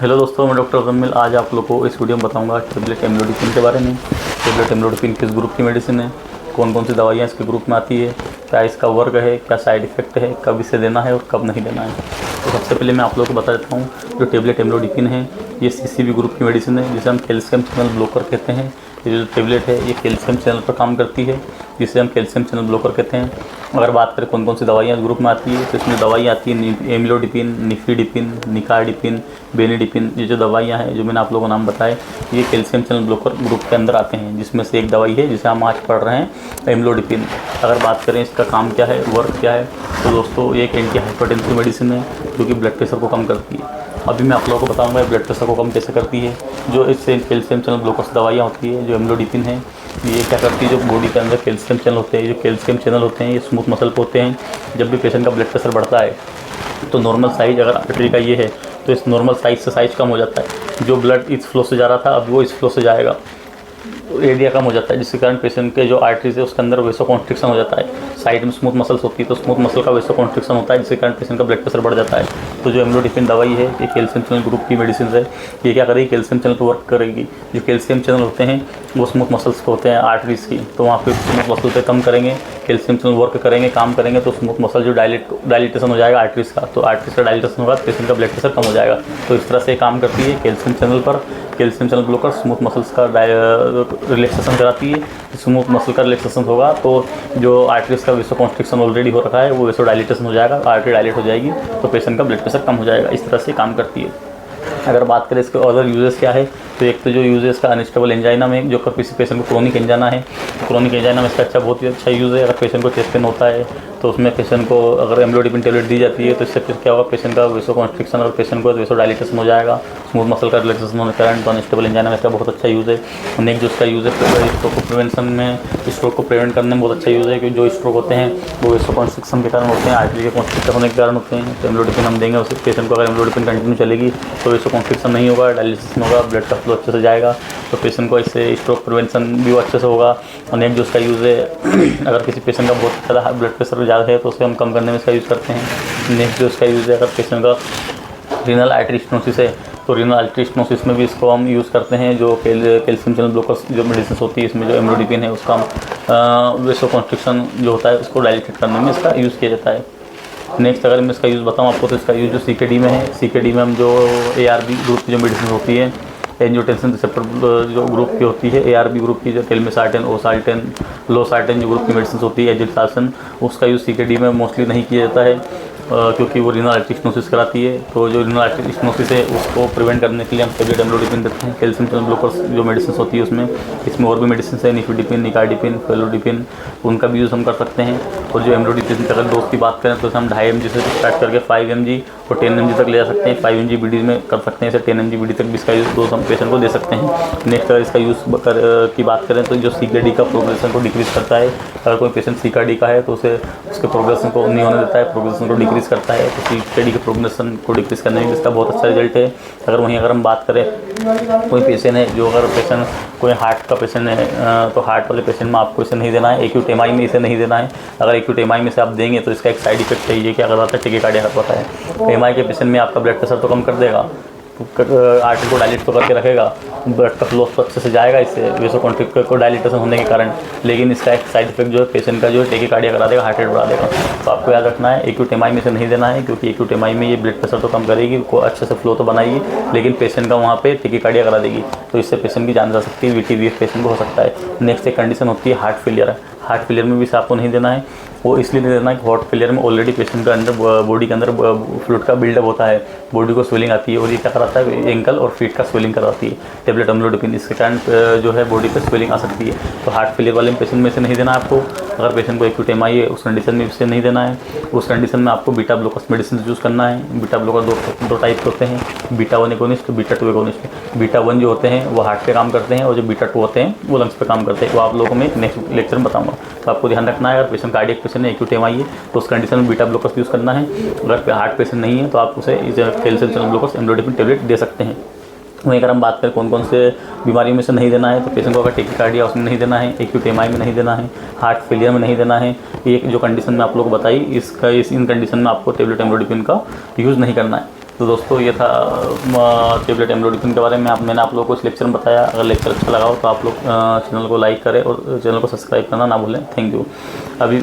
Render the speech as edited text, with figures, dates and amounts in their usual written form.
Hello दोस्तों, मैं doctor जम्मिल। आज आप लोगों को इस वीडियो में बताऊंगा टेबलेट एमलोडिपिन के बारे में। टेबलेट एमलोडिपिन किस ग्रुप की मेडिसिन है, कौन कौन सी दवाइयाँ इसके ग्रुप में आती है, क्या इसका वर्क है, क्या साइड इफ़ेक्ट है, कब इसे देना है और कब नहीं देना है। तो सबसे पहले मैं आप लोगों को बता देता हूँ, जो टेबलेट एमलोडिपिन है ये सीसीबी ग्रुप की मेडिसिन है, जिसे हम कैल्शियम चैनल ब्लॉकर कहते हैं। ये जो टेबलेट है ये कैल्शियम चैनल पर काम करती है, जिसे हम कैल्शियम चैनल ब्लॉकर कहते हैं। अगर बात करें कौन कौन सी दवाइयाँ इस ग्रुप में आती है, तो इसमें दवाइयाँ आती है एमलोडिपिन, निफिडिपिन, निकार्डिपिन, बेनिडिपिन। ये जो दवाइयाँ हैं जो मैंने आप लोगों को नाम बताए, ये कैल्शियम चैनल ब्लॉकर ग्रुप के अंदर आते हैं, जिसमें से एक दवाई है जिसे हम आज पढ़ रहे हैं एमलोडिपिन। अगर बात करें इसका काम क्या है, वर्क क्या है, तो दोस्तों ये एक एंटी हाइपरटेंसिव मेडिसिन है जो कि ब्लड प्रेशर को कम करती है। अभी मैं आप लोगों को बताऊंगा ब्लड प्रेशर को कम कैसे करती है। जो इससे कैल्शियम चैनल ब्लॉकर्स दवाइयाँ होती है, जो एमलोडिपिन है, ये क्या करती है, जो बॉडी के अंदर कैल्शियम चैनल होते हैं, जो कैल्शियम चैनल होते हैं ये स्मूथ मसल पे होते हैं। जब भी पेशेंट का ब्लड प्रेशर बढ़ता है तो नॉर्मल साइज अगर आर्टरी का ये है तो इस नॉर्मल साइज से साइज कम हो जाता है। जो ब्लड इस फ्लो से जा रहा था अब वो इस फ्लो से जाएगा, एरिया कम हो जाता है, जिसके कारण पेशेंट के जो आर्टरीज है उसके अंदर वेसो कॉन्स्ट्रिक्शन हो जाता है। साइड में स्मूथ मसल्स होती है तो स्मूथ मसल का वेसो कॉन्स्ट्रिक्शन होता है, जिसके कारण पेशेंट का ब्लड प्रेशर बढ़ जाता है। तो जो एमलोडिपिन दवाई है ये कैल्शियम चैनल ग्रुप की मेडिसिन है। ये क्या करेगी, कैल्शियम चैनल पर वर्क करेगी। जो कैल्शियम चैनल होते हैं वो स्मूथ मसल्स पे होते हैं आर्टरीज की, तो वहाँ पे स्मूथ मसल पे कम करेंगे, कैल्शियम चैनल वर्क करेंगे, काम करेंगे, तो स्मूथ मसल जो डायलिटेशन हो जाएगा आर्टरीज का, तो आर्टरीज का डायलिटेशन होगा, पेशेंट का ब्लड प्रेशर कम हो जाएगा। तो इस तरह से काम करती है कैल्शियम चैनल पर। Calcium channel blocker smooth muscles का रिलैक्सेशन कराती है। स्मूथ मसल का रिलैक्सेशन होगा तो जो आर्टरीज का वेसो कॉन्स्ट्रिक्शन ऑलरेडी हो रखा है वो वेसो डायलिटेशन हो जाएगा, आर्टरी डायलेट हो जाएगी, तो पेशेंट का ब्लड प्रेशर कम हो जाएगा। इस तरह से काम करती है। अगर बात करें इसके अदर यूजेस क्या है, तो एक तो जो यूजेस का अनस्टेबल एंजाइना में, जो किसी पेशेंट को क्रोनिक एंजाइना है, तो क्रोनिक एंजाइना में इसका बहुत ही अच्छा यूज़ है। अगर पेशेंट को चेस्ट पेन होता है तो उसमें पेशेंट को अगर एमलोडिपिन टेबलेट दी जाती है तो इससे फिर क्या होगा, पेशेंट का वेसो कॉन्स्ट्रिक्शन और पेशेंट को वेसो डायलिटेशन हो जाएगा, स्मूथ मसल का रिलैक्सेशन होने के कारण। तो अनस्टेबल एंजाइना में इसका बहुत अच्छा यूज़ है। नेक्स्ट जो इसका यूज़ है स्ट्रोक को प्रिवेंशन में, स्ट्रोक को प्रिवेंट करने में बहुत अच्छा यूज़ है, क्योंकि जो स्ट्रोक होते हैं वो वेसो कॉन्स्ट्रिक्शन के कारण होते हैं, आर्टरी के कॉन्स्ट्रिक्शन होने के कारण होते हैं। तो एमलोडिपिन हम देंगे उस पेशेंट को, अगर एमलोडिपिन कंटिन्यू चलेगी तो वेसो कॉन्स्ट्रिक्शन नहीं होगा, डायलिसिस होगा, ब्लड का फ्लो अच्छे से जाएगा, तो पेशेंट को इससे स्ट्रोक प्रिवेंशन भी अच्छे से होगा। और नेक्स्ट जो इसका यूज़ है, अगर किसी पेशेंट का बहुत ज़्यादा ब्लड प्रेशर ज़्यादा है तो उसे हम कम करने में इसका यूज़ करते हैं। नेक्स्ट जो इसका यूज़ है, अगर पेशेंट का रीनल आर्टरी स्टेनोसिस है तो रीनल आर्टरी स्टेनोसिस में भी इसको हम यूज़ करते हैं। जो कैल्शियम चैनल ब्लॉकर्स जो मेडिसिन होती है, इसमें जो एमलोडिपिन है उसका हम वेसो कॉन्स्ट्रिक्शन जो होता है उसको डायलेट करने में इसका यूज़ किया जाता है। नेक्स्ट अगर मैं इसका यूज़ बताऊँ आपको, तो इसका यूज़ जो सीकेडी में है, सीकेडी में हम जो ARB ग्रुप की जो मेडिसिन होती है, एंजियोटेंसिन रिसेप्टर जो ग्रुप की होती है, ARB ग्रुप की, जो टेलमेसार्टेन, ओसाल्टेन, लोसार्टेन जो ग्रुप की मेडिसिन होती है, एजिलसासन, उसका यूज़ सीकेडी में मोस्टली नहीं किया जाता है, क्योंकि वो रीनल आर्टरी स्टेनोसिस कराती है। तो जो रीनल आर्टरी स्टेनोसिस है उसको प्रिवेंट करने के लिए हम टेबलेट एमलोडिपिन देते हैं। कैल्शियम चैनल ब्लॉकर्स जो मेडिसिन होती है उसमें, इसमें और भी मेडिसिन है, निफिडिपिन, निकार्डिपिन, फेलोडिपिन, उनका भी यूज़ हम कर सकते हैं। और जो एमलोडिपिन अगर डोज की बात करें तो हम 2.5 mg से स्टार्ट करके 5 mg और 10 mg तक ले जा सकते हैं। 5 mg BD में कर सकते हैं, इसे 10 mg BD तक भी इसका यूज़ डोज हम पेशेंट को दे सकते हैं। नेक्स्ट अगर इसका यूज़ की बात करें तो जो CKD का प्रोग्रेशन को डिक्रीज़ करता है। अगर कोई पेशेंट CKD का है तो उसे उसके प्रोग्रेशन को नहीं होने देता है, प्रोग्रेशन को डिक्रीज़ करता है। तो CKD के प्रोग्रेशन को डिक्रीज़ करने में इसका बहुत अच्छा रिजल्ट है। अगर हम बात करें कोई पेशेंट है जो, अगर पेशेंट कोई हार्ट का पेशेंट है तो हार्ट वाले पेशेंट में आपको इसे नहीं देना है, एक्यूट MI में इसे नहीं देना है। अगर एक्यूट MI में से आप देंगे तो इसका एक साइड इफेक्ट है, ये क्या करता है, टेकीकार्डिया करता है। MI के पेशेंट में आपका ब्लड प्रेशर तो कम कर देगा, आर्टरी को डायलेट तो करके रखेगा, ब्लड का फ्लो तो अच्छे से जाएगा इससे वेसो कॉन्स्ट्रिक्शन को डायलिटेशन होने के कारण, लेकिन इसका एक साइड इफेक्ट जो है पेशेंट का जो है टेकीकार्डिया करा देगा, हार्ट रेट बढ़ा देगा। तो आपको याद रखना है एक्यूट MI में से नहीं देना है, क्योंकि एक्यूट MI में ये ब्लड प्रेशर तो कम करेगी, को अच्छे से फ्लो तो बनाएगी, लेकिन पेशेंट का वहाँ पे टेकीकार्डिया करा देगी, तो इससे पेशेंट की जान जा सकती है, VTVF पेशेंट को हो सकता है। नेक्स्ट एक कंडीशन होती है हार्ट फेलियर। हार्ट फेलियर में भी इसे आपको नहीं देना है, वो इसलिए नहीं देना है कि हार्ट फेलियर में ऑलरेडी पेशेंट का अंदर बॉडी के अंदर फ्लूइड का बिल्डअप होता है, बॉडी को स्वेलिंग आती है, और ये क्या कराता है, एंकल और फीट का स्वेलिंग कराती है टेबलेट एमलोडिपिन। इसके कारण जो है बॉडी पे स्वेलिंग आ सकती है। तो हार्ट फेलियर वाले पेशेंट में से नहीं देना आपको। अगर पेशेंट को एक्यूट MI है उस कंडीशन में इसे नहीं देना है। उस कंडीशन में आपको बीटा ब्लॉकर्स मेडिसिन यूज़ करना है। बीटा ब्लॉकर दो टाइप के होते हैं, beta 1 agonist, beta 2 agonist. Beta 1 जो होते हैं वो हार्ट पे काम करते हैं, और जो बीटा 2 होते हैं वो लंग्स पे काम करते हैं। वो आप लोगों को मैं नेक्स्ट लेक्चर में बताऊंगा। तो आपको ध्यान रखना है, अगर पेशेंट कार्डियक पेशेंट है, एक्यूट MI है, तो उस कंडीशन में बीटा ब्लॉकर्स यूज़ करना है। अगर हार्ट पेशेंट नहीं है तो आप उसे calcium channel blockers amlodipine tablet दे सकते हैं। वहीं अगर हम बात करें कौन कौन से बीमारियों में से नहीं देना है, तो पेशेंट को अगर टेकीकार्डिया उसमें नहीं देना है, एक्यूट MI में नहीं देना है, हार्ट फेलियर में नहीं देना है। एक जो कंडीशन में आप लोग बताई, इन कंडीशन में आपको टेबलेट एमलोडिपिन का यूज़ नहीं करना है। तो दोस्तों ये था टेबलेट एम्लोडिपिन के बारे में। मैंने आप लोगों को इस लेक्चर में बताया। अगर लेक्चर अच्छा लगा हो तो आप लोग चैनल को लाइक करें और चैनल को सब्सक्राइब करना ना भूलें। Thank you. अभी